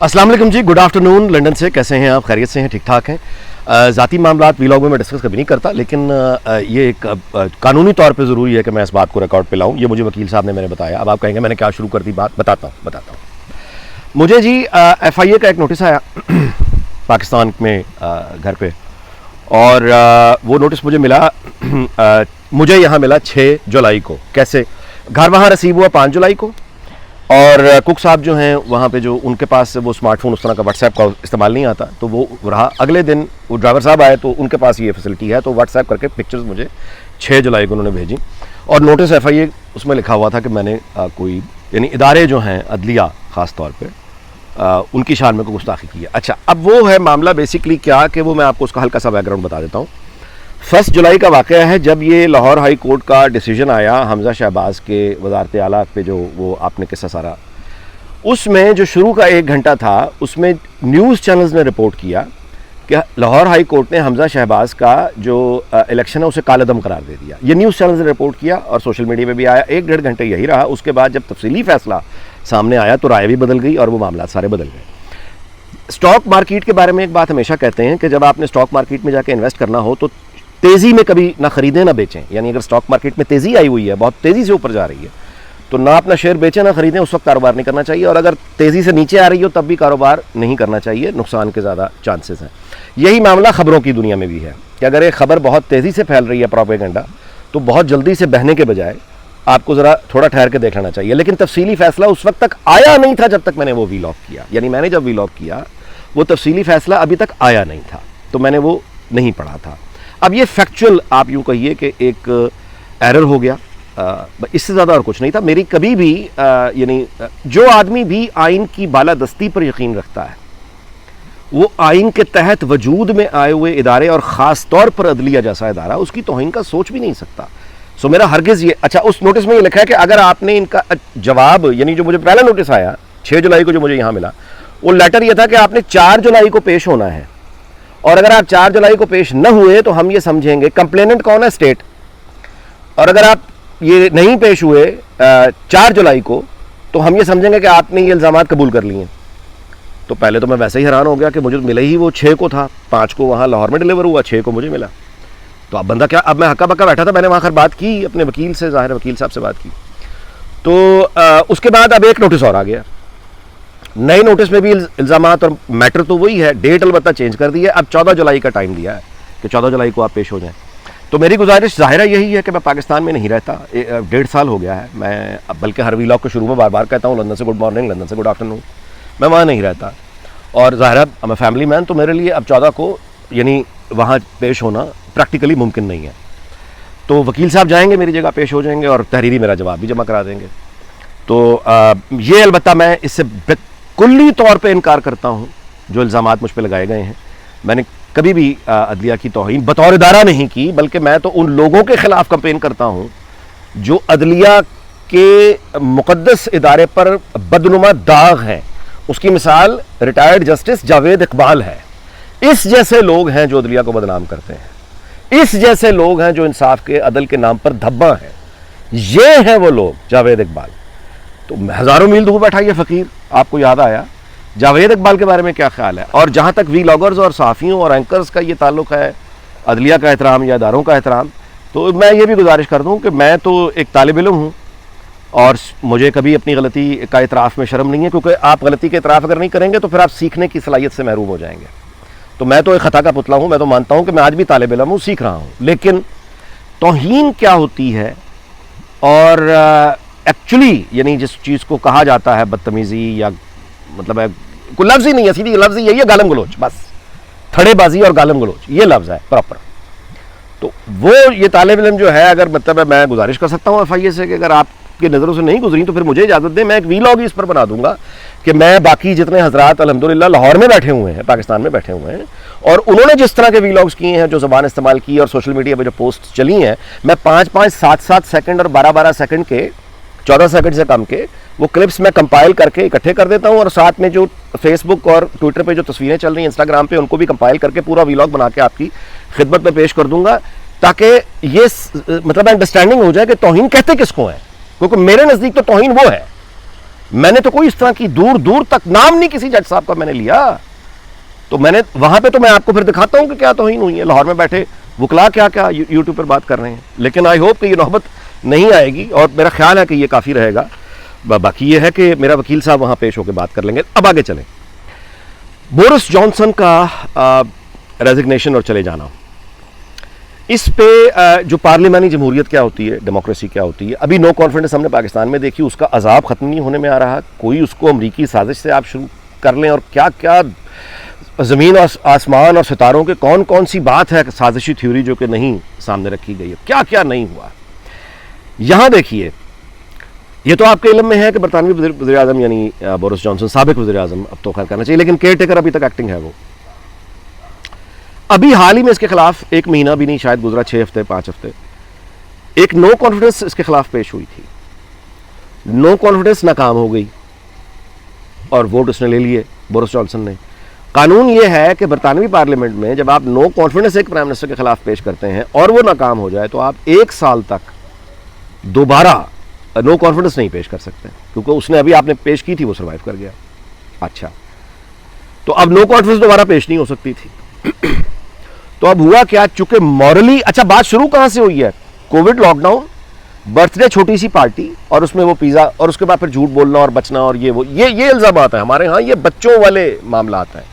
अस्सलाम वालेकुम जी, good afternoon London से। कैसे हैं आप? खैरियत से हैं? ठीक ठाक हैं? ज़ाती मामलात वीलॉग में मैं डिस्कस कभी नहीं करता, लेकिन ये एक कानूनी तौर पे ज़रूरी है कि मैं इस बात को रिकॉर्ड पे लाऊं। ये मुझे वकील साहब ने मैंने बताया। अब आप कहेंगे मैंने क्या शुरू कर दी बात, बताता हूँ। मुझे जी FIA का एक नोटिस आया पाकिस्तान में घर पे, और वो नोटिस मुझे मिला मुझे यहाँ मिला 6 जुलाई को। कैसे? घर वहाँ रिसीव हुआ 5 जुलाई को, और कुक साहब जो हैं वहाँ पे, जो उनके पास वो स्मार्टफोन उस तरह का व्हाट्सएप का इस्तेमाल नहीं आता, तो वो रहा। अगले दिन वो ड्राइवर साहब आए तो उनके पास ये फैसिलिटी है, तो व्हाट्सएप करके पिक्चर्स मुझे 6 जुलाई को उन्होंने भेजी, और नोटिस FIA उसमें लिखा हुआ था कि मैंने कोई यानी इदारे जो हैं अदलिया ख़ास तौर पर उनकी शान में कोई गुस्ताखी की है। अच्छा, अब वो है मामला बेसिकली क्या कि वो मैं आपको उसका हल्का सा बैकग्राउंड बता देता हूँ। 1 जुलाई का वाक़या है जब ये लाहौर हाई कोर्ट का डिसीजन आया हमज़ा शहबाज के वज़ारत आला पे, जो वो आपने किस्सा सारा, उसमें जो शुरू का 1 घंटा था उसमें न्यूज़ चैनल्स ने रिपोर्ट किया कि लाहौर हाई कोर्ट ने हमज़ा शहबाज का जो इलेक्शन है उसे कालेदम करार दे दिया। ये न्यूज़ चैनल्स ने रिपोर्ट किया और सोशल मीडिया में भी आया। 1-1.5 घंटे यही रहा। उसके बाद जब तफसीली फ़ैसला सामने आया तो राय भी बदल गई और वो मामला सारे बदल गए। स्टॉक मार्केट के बारे में एक बात हमेशा कहते हैं कि जब आपने स्टॉक मार्केट में जाके इन्वेस्ट करना हो तो तेज़ी में कभी ना ख़रीदें ना बेचें। यानी अगर स्टॉक मार्केट में तेज़ी आई हुई है, बहुत तेज़ी से ऊपर जा रही है, तो ना अपना शेयर बेचें ना ख़रीदें, उस वक्त कारोबार नहीं करना चाहिए। और अगर तेज़ी से नीचे आ रही हो तब भी कारोबार नहीं करना चाहिए, नुकसान के ज़्यादा चांसेस हैं। यही मामला ख़बरों की दुनिया में भी है कि अगर एक ख़बर बहुत तेज़ी से फैल रही है, प्रोपेगेंडा, तो बहुत जल्दी से बहने के बजाय आपको ज़रा थोड़ा ठहर के देख लेना चाहिए। लेकिन तफसीली फ़ैसला उस वक्त तक आया नहीं था जब तक मैंने वो वीलॉग किया। यानी मैंने जब वीलॉग किया वो तफसीली फ़ैसला अभी तक आया नहीं था, तो मैंने वो नहीं पढ़ा था। अब ये फैक्चुअल आप यूँ कहिए कि एक एरर हो गया, इससे ज़्यादा और कुछ नहीं था। मेरी कभी भी यानी जो आदमी भी आइन की बालादस्ती पर यकीन रखता है, वो आइन के तहत वजूद में आए हुए इदारे और ख़ास तौर पर अदलिया जैसा इदारा, उसकी तौहीन का सोच भी नहीं सकता। सो मेरा हरगिज़ ये, अच्छा, उस नोटिस में ये लिखा है कि अगर आपने इनका जवाब, यानी जो मुझे पहला नोटिस आया 6 जुलाई को जो मुझे यहाँ मिला, वो लेटर ये था कि आपने 4 जुलाई को पेश होना है, और अगर आप 4 जुलाई को पेश न हुए तो हम ये समझेंगे, कंप्लेनेंट कौन है? स्टेट। और अगर आप ये नहीं पेश हुए 4 जुलाई को, तो हम ये समझेंगे कि आपने ये इल्ज़ामात कबूल कर लिए। तो पहले तो मैं वैसे ही हैरान हो गया कि मुझे मिले ही वो 6 को था, 5 को वहाँ लाहौर में डिलीवर हुआ, 6 को मुझे मिला। तो अब बंदा क्या, अब मैं हक्का बक्का बैठा था, मैंने वहाँ खैर बात की अपने वकील से, ज़ाहिर वकील साहब से बात की। तो उसके बाद अब एक नोटिस और आ गया। नए नोटिस में भी इल्ज़ामात और मैटर तो वही है, डेट अलबत्ता चेंज कर दी है। अब 14 जुलाई का टाइम दिया है कि 14 जुलाई को आप पेश हो जाएं। तो मेरी गुजारिश ज़ाहिर यही है कि मैं पाकिस्तान में नहीं रहता, 1.5 साल हो गया है। मैं अब बल्कि हर वीलॉग के शुरू में बार बार कहता हूँ लंदन से गुड मॉर्निंग, लंदन से गुड आफ्टरनून। मैं वहाँ नहीं रहता, और ज़ाहिर मैं फैमिली मैन, तो मेरे लिए अब 14 को यानी वहाँ पेश होना प्रैक्टिकली मुमकिन नहीं है। तो वकील साहब जाएंगे, मेरी जगह पेश हो जाएंगे और तहरीरी मेरा जवाब भी जमा करा देंगे। तो ये अलबत्ता मैं इससे कुल्ली तौर पे इनकार करता हूँ जो इल्ज़ामात मुझ पे लगाए गए हैं। मैंने कभी भी अदलिया की तौहीन बतौर इदारा नहीं की, बल्कि मैं तो उन लोगों के ख़िलाफ़ कंपेन करता हूँ जो अदलिया के मुक़द्दस इदारे पर बदनुमा दाग हैं। उसकी मिसाल रिटायर्ड जस्टिस जावेद इकबाल है। इस जैसे लोग हैं जो अदलिया को बदनाम करते हैं, इस जैसे लोग हैं जो इंसाफ के अदल के नाम पर धब्बा हैं। ये हैं वो लोग, जावेद इकबाल। तो हज़ारों मील दूर बैठा ये फ़कीर, आपको याद आया? जावेद इकबाल के बारे में क्या ख्याल है? और जहाँ तक वीलॉगर्स और सहाफ़ियों और एंकर्स का ये ताल्लुक़ है, अदलिया का एहतराम या इदारों का एहतराम, तो मैं ये भी गुजारिश कर दूँ कि मैं तो एक तालिब इल्म हूँ और मुझे कभी अपनी गलती का इतराफ़ में शर्म नहीं है, क्योंकि आप गलती का इतराफ़ अगर नहीं करेंगे तो फिर आप सीखने की सलाहियत से महरूम हो जाएंगे। तो मैं तो एक ख़ता का पुतला हूँ। मैं तो मानता हूँ कि मैं आज भी तालिब इल्म हूँ, सीख रहा हूँ। लेकिन तौहीन क्या होती है, और एक्चुअली यानी जिस चीज़ को कहा जाता है बदतमीज़ी, या मतलब है कोई लफ्ज़ ही नहीं है, सीधी लफ्ज़ यही है, गालम गलोच, बस थड़ेबाजी और गालम गलोच, ये लफ्ज़ है प्रॉपर। तो वो ये तालिब इल्म जो है, अगर मतलब है, मैं गुजारिश कर सकता हूँ FIA से कि अगर आपकी नज़रों से नहीं गुजरी तो फिर मुझे इजाज़त दें, मैं एक वीलॉग ही इस पर बना दूंगा कि मैं बाकी जितने हज़रात अल्हम्दुलिल्लाह लाहौर में बैठे हुए हैं, पाकिस्तान में बैठे हुए हैं, और उन्होंने जिस तरह के वीलॉग्स किए हैं, जो ज़बान इस्तेमाल की और सोशल मीडिया पर जो पोस्ट चली हैं, मैं 5-5, 7-7 सेकंड और 12-12 सेकंड के, 14 सेकंड से कम के वो क्लिप्स मैं कंपाइल करके इकट्ठे कर देता हूँ, और साथ में जो फेसबुक और ट्विटर पे जो तस्वीरें चल रही हैं, इंस्टाग्राम पे, उनको भी कंपाइल करके पूरा वीलॉग बना के आपकी खिदमत में पेश कर दूंगा, ताकि ये मतलब अंडरस्टैंडिंग हो जाए कि तौहीन कहते किसको है। क्योंकि मेरे नज़दीक तो तौहीन वो है, मैंने तो कोई इस तरह की दूर दूर तक नाम नहीं किसी जज साहब का मैंने लिया। तो मैंने वहां पे तो मैं आपको फिर दिखाता हूं कि क्या तौहीन हुई है। लाहौर में बैठे वकला क्या क्या यूट्यूब पर बात कर रहे हैं। लेकिन आई होप कि ये नौबत नहीं आएगी और मेरा ख्याल है कि ये काफ़ी रहेगा। बाकी ये है कि मेरा वकील साहब वहां पेश होकर बात कर लेंगे। अब आगे चलें। बोरिस जॉनसन का रेजिग्नेशन और चले जाना, इस पे जो पार्लिमानी जमहूरियत क्या होती है, डेमोक्रेसी क्या होती है, अभी नो कॉन्फिडेंस हमने पाकिस्तान में देखी, उसका अजाब ख़त्म नहीं होने में आ रहा। कोई उसको अमरीकी साजिश से आप शुरू कर लें और क्या क्या ज़मीन और आसमान और सितारों के कौन कौन सी बात है साजिशी थ्योरी जो कि नहीं सामने रखी गई है, क्या क्या नहीं हुआ। यहाँ देखिए, ये तो आपके इल्म में है कि बरतानवी वज़ीर आज़म यानी बोरिस जॉनसन साबिक वज़ीर आज़म, अब तो खैर करना चाहिए, लेकिन केयर टेकर अभी तक एक्टिंग है वो। अभी हाल ही में इसके खिलाफ 1 महीना भी नहीं शायद गुजरा, 6 हफ्ते 5 हफ्ते, एक नो कॉन्फिडेंस इसके खिलाफ पेश हुई थी। नो कॉन्फिडेंस नाकाम हो गई और वोट उसने ले लिए, बोरिस जॉनसन ने। कानून यह है कि बरतानवी पार्लियामेंट में जब आप नो कॉन्फिडेंस एक प्राइम मिनिस्टर के खिलाफ पेश करते हैं और वो नाकाम हो जाए तो आप 1 साल तक दोबारा नो कॉन्फिडेंस नहीं पेश कर सकते, क्योंकि उसने अभी आपने पेश की थी, वो सर्वाइव कर गया। अच्छा, तो अब नो कॉन्फिडेंस दोबारा पेश नहीं हो सकती थी। तो अब हुआ क्या, चूंकि मॉरली, अच्छा बात शुरू कहां से हुई है, कोविड लॉकडाउन, बर्थडे छोटी सी पार्टी और उसमें वो पिज्जा और उसके बाद फिर झूठ बोलना और बचना और ये वो, ये इल्जामात है हमारे यहाँ। ये बच्चों वाले मामलात हैं,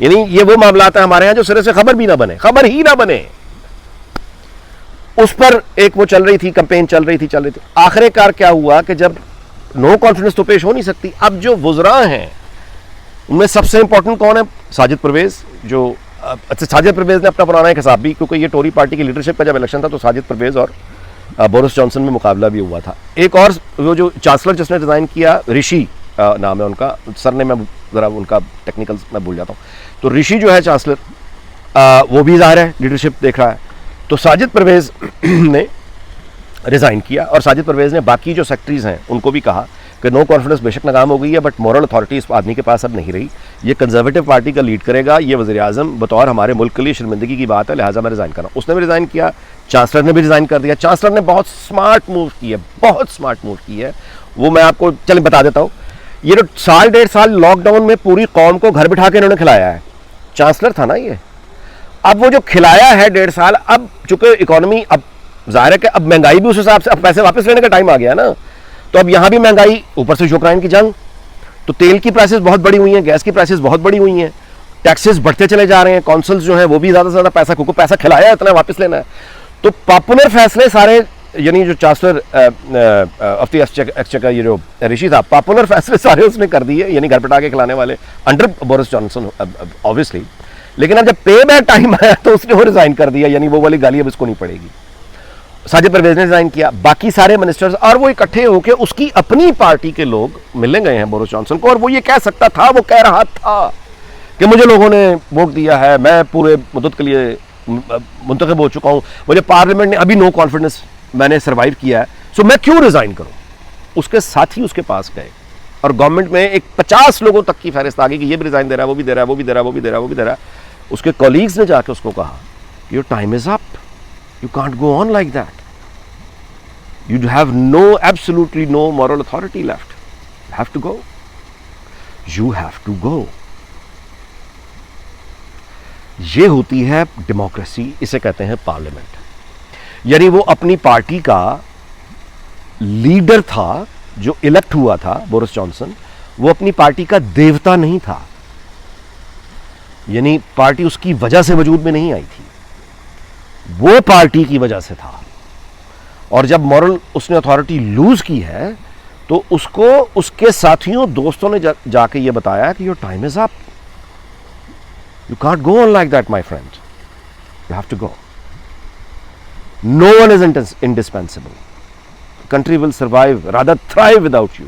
यानी ये वो मामलात है हमारे यहाँ जो सिरे से खबर भी ना बने, खबर ही ना बने। उस पर एक वो चल रही थी, कैंपेन चल रही थी। आखिरकार क्या हुआ कि जब नो कॉन्फिडेंस तो पेश हो नहीं सकती, अब जो वुज़रा हैं उनमें सबसे इंपॉर्टेंट कौन है, साजिद परवेज। जो अच्छा, साजिद परवेज ने अपना पुराना एक हिसाब भी, क्योंकि ये टोरी पार्टी की लीडरशिप का जब इलेक्शन था तो साजिद परवेज और बोरिस जॉनसन में मुकाबला भी हुआ था। एक और वो जो चांसलर जिसने रिजाइन किया, ऋषि नाम है उनका, सर ने मैं ज़रा उनका टेक्निकल मैं भूल जाता हूँ, तो ऋषि जो है चांसलर, वो भी ज़ाहिर है लीडरशिप देख रहा है। तो साजिद परवेज ने रिज़ाइन किया और साजिद परवेज ने बाकी जो सेक्रेटरीज हैं उनको भी कहा कि नो कॉन्फिडेंस बेशक नाकाम हो गई है, बट मॉरल अथॉरिटी इस आदमी के पास अब नहीं रही, ये कंजर्वेटिव पार्टी का लीड करेगा, ये वज़ीर आज़म बतौर हमारे मुल्क के लिए शर्मिंदगी की बात है, लिहाजा मैं रिज़ाइन कर रहा हूँ। उसने भी रिज़ाइन किया, चांसलर ने भी रिज़ाइन कर दिया। चांसलर ने बहुत स्मार्ट मूव की है, बहुत स्मार्ट मूव की है, वो मैं आपको चलिए बता देता हूँ। ये जो 1.5 साल लॉकडाउन में पूरी कौम को घर बिठा के इन्होंने खिलाया है, चांसलर था ना ये। अब वो जो खिलाया है 1.5 साल, अब चूंकि इकोनॉमी, अब जाहिर है कि अब महंगाई भी उस हिसाब से, अब पैसे वापस लेने का टाइम आ गया ना, तो अब यहाँ भी महंगाई, ऊपर से यूक्रेन की जंग, तो तेल की प्राइसेस बहुत बड़ी हुई हैं, गैस की प्राइसेस बहुत बड़ी हुई हैं, टैक्सेस बढ़ते चले जा रहे हैं, कौंसल्स जो हैं वो भी ज़्यादा से ज़्यादा पैसा, क्योंकि पैसा खिलाया है इतना वापस लेना है। तो पॉपुलर फैसले सारे, यानी जो चांसलर ऑफ द एक्सचेकर ये जो ऋषि था, पॉपुलर फैसले सारे उसने कर दिए, यानी घर बिठा के खिलाने वाले, अंडर बोरिस जॉनसन ऑब्वियसली। लेकिन अब जब पे बैक टाइम आया तो उसने वो रिजाइन कर दिया, यानी वो वाली गाली अब इसको नहीं पड़ेगी। साजिद परवेज ने रिजाइन किया, बाकी सारे मिनिस्टर्स, और वो इकट्ठे होकर उसकी अपनी पार्टी के लोग मिलने गए हैं बोरिस जॉनसन को, और वो ये कह सकता था, वो कह रहा था कि मुझे लोगों ने वोट दिया है, मैं पूरे मुद्दत के लिए मुंतखब हो चुका हूं, मुझे पार्लियामेंट ने अभी नो कॉन्फिडेंस मैंने सर्वाइव किया है, सो मैं क्यों रिजाइन करूं। उसके साथी उसके पास गए और गवर्नमेंट में एक 50 लोगों तक की फहरिस्त आ गई कि ये भी रिजाइन दे रहा है, वो भी दे रहा है, वो भी दे रहा है, वो भी दे रहा है, वो भी दे रहा है। उसके कॉलीग्स ने जाके उसको कहा, your time is up, you can't go on like that, you have no, absolutely no moral authority left, you have to go, you have to go. ये होती है डेमोक्रेसी, इसे कहते हैं पार्लियामेंट। यानी वो अपनी पार्टी का लीडर था जो इलेक्ट हुआ था, बोरिस जॉनसन, वो अपनी पार्टी का देवता नहीं था, यानी पार्टी उसकी वजह से वजूद में नहीं आई थी, वो पार्टी की वजह से था। और जब मॉरल उसने अथॉरिटी लूज की है तो उसको उसके साथियों दोस्तों ने जाके ये बताया कि your time is up, you can't go on like that my friend, you have to go, no one is indispensable, country will survive, rather thrive without you.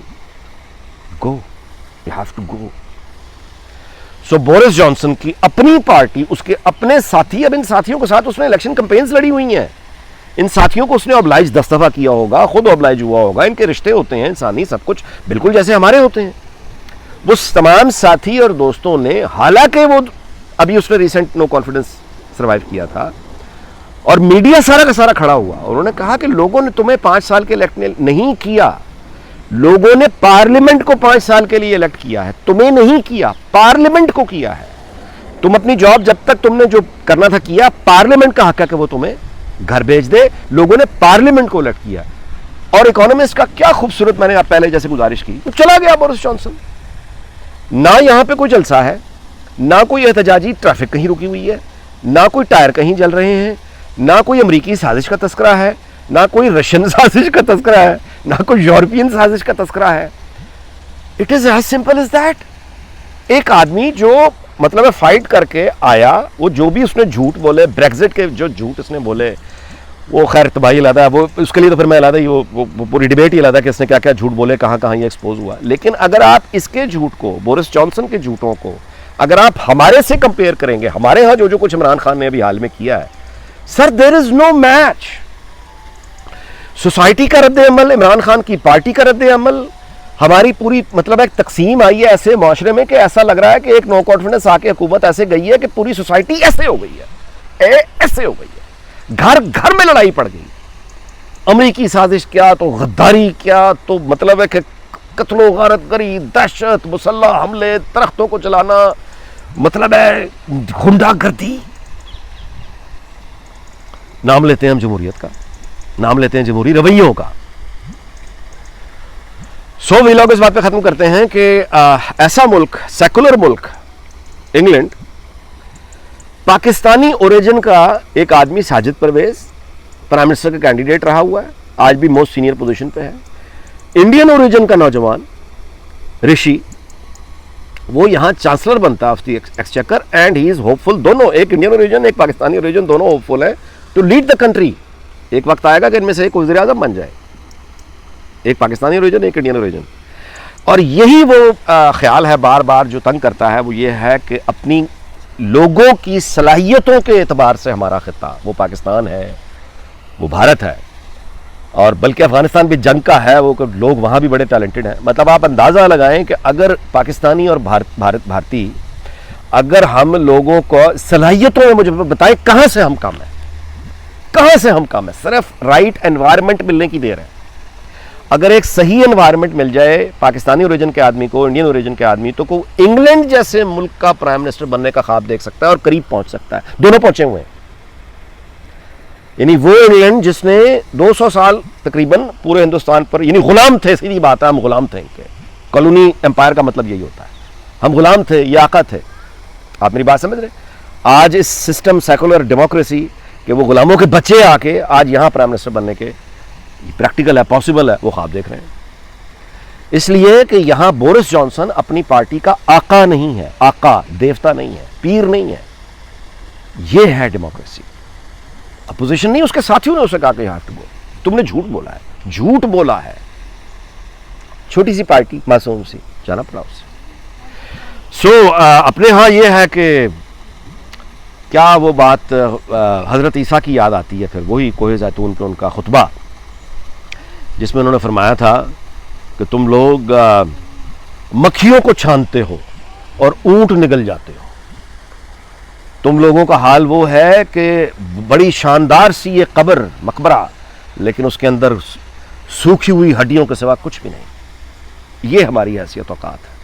Go. You have to go. So Boris Johnson की अपनी party, उसके अपने साथी, अब इन साथियों के साथ उसने इलेक्शन कैंपेन्स लड़ी हुई हैं, इन साथियों को उसने ऑब्लाइज 10 दफा किया होगा, खुद ऑब्लाइज हुआ होगा, इनके रिश्ते होते हैं इंसानी, सब कुछ बिल्कुल जैसे हमारे होते हैं। वो तमाम साथी और दोस्तों ने, हालांकि वो अभी उसने रिसेंट नो कॉन्फिडेंस सर्वाइव किया था और मीडिया सारा का सारा खड़ा हुआ, उन्होंने कहा कि लोगों ने तुम्हें 5 साल के इलेक्ट नहीं किया, लोगों ने पार्लियामेंट को 5 साल के लिए इलेक्ट किया है, तुम्हें नहीं किया, पार्लियामेंट को किया है। तुम अपनी जॉब जब तक तुमने जो करना था किया, पार्लियामेंट का हक है कि वो तुम्हें घर भेज दे। लोगों ने पार्लियामेंट को इलेक्ट किया। और इकोनॉमिस्ट का क्या खूबसूरत, मैंने आप पहले जैसे गुजारिश की, तो चला गया बोरिस जॉनसन। ना यहां पे कोई जलसा है, ना कोई एहतजाजी ट्रैफिक कहीं रुकी हुई है, ना कोई टायर कहीं जल रहे हैं, ना कोई अमेरिकी साजिश का तस्करा है, ना कोई रशियन साजिश का तस्करा है, ना कोई यूरोपियन साजिश का तस्करा है। It is as simple as that. एक आदमी जो मतलब है फाइट करके आया, वो जो भी उसने झूठ बोले, ब्रेक्जिट के जो झूठ उसने बोले, वो खैर तबाही अलग है, वो उसके लिए तो फिर मैं अलग ही वो पूरी डिबेट ही अलग है कि इसने क्या क्या झूठ बोले, कहाँ कहाँ ये एक्सपोज हुआ। लेकिन अगर आप इसके झूठ को, बोरिस जॉनसन के झूठों को अगर आप हमारे से कंपेयर करेंगे, हमारे यहाँ जो जो कुछ इमरान खान ने अभी हाल में किया है, sir there is no match. Society का रद्द अमल, इमरान खान की पार्टी का रद्द अमल, हमारी पूरी मतलब एक तकसीम आई है ऐसे माशरे में कि ऐसा लग रहा है कि एक नो कॉन्फिडेंस आके हुकूमत ऐसे गई है कि पूरी सोसाइटी ऐसे हो गई है, ऐसे हो गई है, घर घर में लड़ाई पड़ गई। अमेरिकी साजिश क्या तो गद्दारी क्या तो मतलब है कि कत्लो गारतगरी, दहशत, मुसल्लह हमले, दरख्तों को जलाना, मतलब है गुंडागर्दी। नाम लेते हैं हम जमहूरियत का, नाम लेते हैं जमहूरी रवैयों का। सो वी लोग इस बात पे खत्म करते हैं कि ऐसा मुल्क, सेकुलर मुल्क इंग्लैंड, पाकिस्तानी ओरिजिन का एक आदमी साजिद परवेज प्राइम मिनिस्टर का कैंडिडेट रहा हुआ है, आज भी मोस्ट सीनियर पोजीशन पे है। इंडियन ओरिजिन का नौजवान ऋषि, वो यहां चांसलर बनता है of the exchequer, and he is hopeful. दोनों, एक इंडियन ओरिजिन एक पाकिस्तानी ओरिजिन, दोनों होपफुल है टू लीड द कंट्री। एक वक्त आएगा कि इनमें से एक वज़ीर आज़म बन जाए, एक पाकिस्तानी ओरिजिन एक इंडियन ओरिजिन। और यही वो ख्याल है बार बार जो तंग करता है, वो ये है कि अपनी लोगों की सलाहियतों के एतबार से हमारा खिता, वो पाकिस्तान है, वो भारत है, और बल्कि अफगानिस्तान भी जंग का है, वो लोग वहाँ भी बड़े टैलेंटेड हैं। मतलब आप अंदाज़ा लगाएं कि अगर पाकिस्तानी और भारतीय अगर हम लोगों को सलाहियतों में मुझे बताएं कहाँ से हम कम है, कहाँ से हम कम है, सिर्फ राइट एनवायरनमेंट मिलने की देर है। अगर एक सही एनवायरनमेंट मिल जाए पाकिस्तानी ओरिजिन के आदमी को, इंडियन ओरिजिन के आदमी, तो को इंग्लैंड जैसे मुल्क का प्राइम मिनिस्टर बनने का ख्वाब देख सकता है और करीब पहुंच सकता है। दोनों पहुंचे हुए हैं। यानी वो इंग्लैंड जिसने 200 साल तकरीबन पूरे हिंदुस्तान पर, यानी गुलाम थे, सीधी बात है, हम गुलाम थे इनके। कॉलोनी एम्पायर का मतलब यही होता है, हम गुलाम थे, ये आका थे। आप मेरी बात समझ रहे? आज इस सिस्टम सेकुलर डेमोक्रेसी के वो गुलामों के बच्चे आके आज यहां प्राइम मिनिस्टर बनने के प्रैक्टिकल है, पॉसिबल है, वो ख्वाब देख रहे हैं। इसलिए कि यहां बोरिस जॉनसन अपनी पार्टी का आका नहीं है, आका देवता नहीं है, पीर नहीं है। यह है डेमोक्रेसी। अपोजिशन नहीं, उसके साथियों ने उसे कहा कि यू हैव टू गो, तुमने झूठ बोला है, झूठ बोला है। छोटी सी पार्टी, मासूम सी, जाना पड़ा उसे। सो अपने यहां यह है कि क्या वो बात हजरत ईसा की याद आती है, फिर वही कोहे जैतून पे उनका खुतबा, जिसमें उन्होंने फरमाया था कि तुम लोग मक्खियों को छानते हो और ऊंट निगल जाते हो। तुम लोगों का हाल वो है कि बड़ी शानदार सी ये कब्र, मकबरा, लेकिन उसके अंदर सूखी हुई हड्डियों के सिवा कुछ भी नहीं। ये हमारी हैसियत औकात है।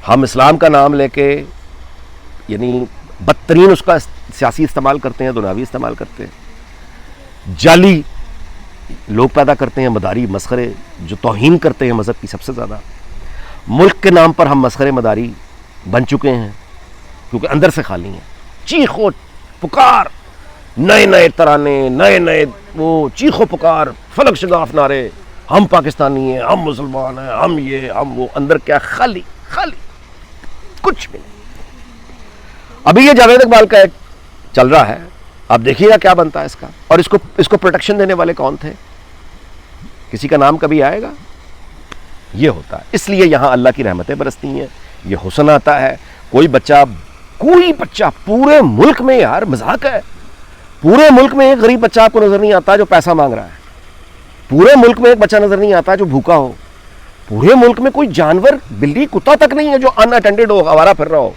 हम इस्लाम का नाम लेके यानी बदतरीन उसका सियासी इस्तेमाल करते हैं, दुनियावी इस्तेमाल करते हैं, जाली लोग पैदा करते हैं, मदारी मस्खरे जो तौहीन करते हैं मज़हब की सबसे ज़्यादा। मुल्क के नाम पर हम मस्खरे मदारी बन चुके हैं क्योंकि अंदर से खाली हैं। चीखो पुकार, नए नए तराने, नए नए वो चीखो पुकार, फलक शगाफ नारे, हम पाकिस्तानी हैं, हम मुसलमान हैं, हम ये हम वो, अंदर क्या, खाली खाली, कुछ भी नहीं। अभी ये जावेद इकबाल का एक चल रहा है, आप देखिएगा क्या बनता है इसका। और इसको प्रोटेक्शन देने वाले कौन थे? किसी का नाम कभी आएगा? ये होता है। इसलिए यहां अल्लाह की रहमतें बरसती हैं, ये हुस्न आता है। कोई बच्चा पूरे मुल्क में, यार मजाक है, पूरे मुल्क में एक गरीब बच्चा आपको नजर नहीं आता जो पैसा मांग रहा है। पूरे मुल्क में एक बच्चा नजर नहीं आता जो भूखा हो। पूरे मुल्क में कोई जानवर, बिल्ली, कुत्ता तक नहीं है जो अनअटेंडेड हो, आवारा फिर रहा हो।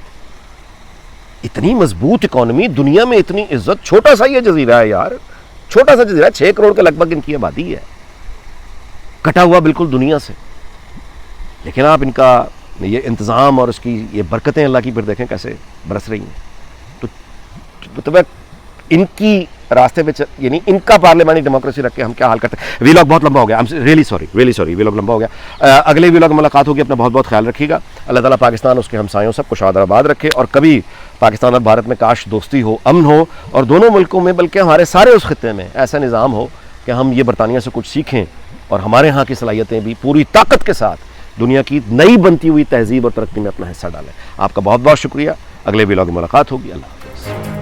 इतनी मजबूत इकोनॉमी, दुनिया में इतनी इज्जत। छोटा सा ये जजीरा है यार, छोटा सा जजीरा, 6 करोड़ के लगभग इनकी आबादी है, कटा हुआ बिल्कुल दुनिया से। लेकिन आप इनका ये इंतज़ाम और उसकी ये बरकतें अल्लाह की फिर देखें कैसे बरस रही हैं। तो इनकी रास्ते पे यानी इनका पार्लियामेंट्री डेमोक्रेसी रख के हम क्या हाल करते हैं। वीलॉग बहुत लंबा हो गया, I am really sorry vlog लंबा हो गया। अगले वीलॉग में मुलाकात होगी। अपना बहुत बहुत ख्याल रखिएगा। अल्लाह ताला पाकिस्तान उसके हमसायों सबको शाद आबाद रखे, और कभी पाकिस्तान और भारत में काश दोस्ती हो, अमन हो, और दोनों मुल्कों में बल्कि हमारे सारे उस खित्ते में ऐसा निज़ाम हो कि हम ये बरतानिया से कुछ सीखें और हमारे यहाँ की सलाहियतें भी पूरी ताकत के साथ दुनिया की नई बनती हुई तहजीब और तरक्की में अपना हिस्सा डालें। आपका बहुत बहुत शुक्रिया। अगले वीलॉग में मुलाकात होगी। अल्लाह हाफ़िज़।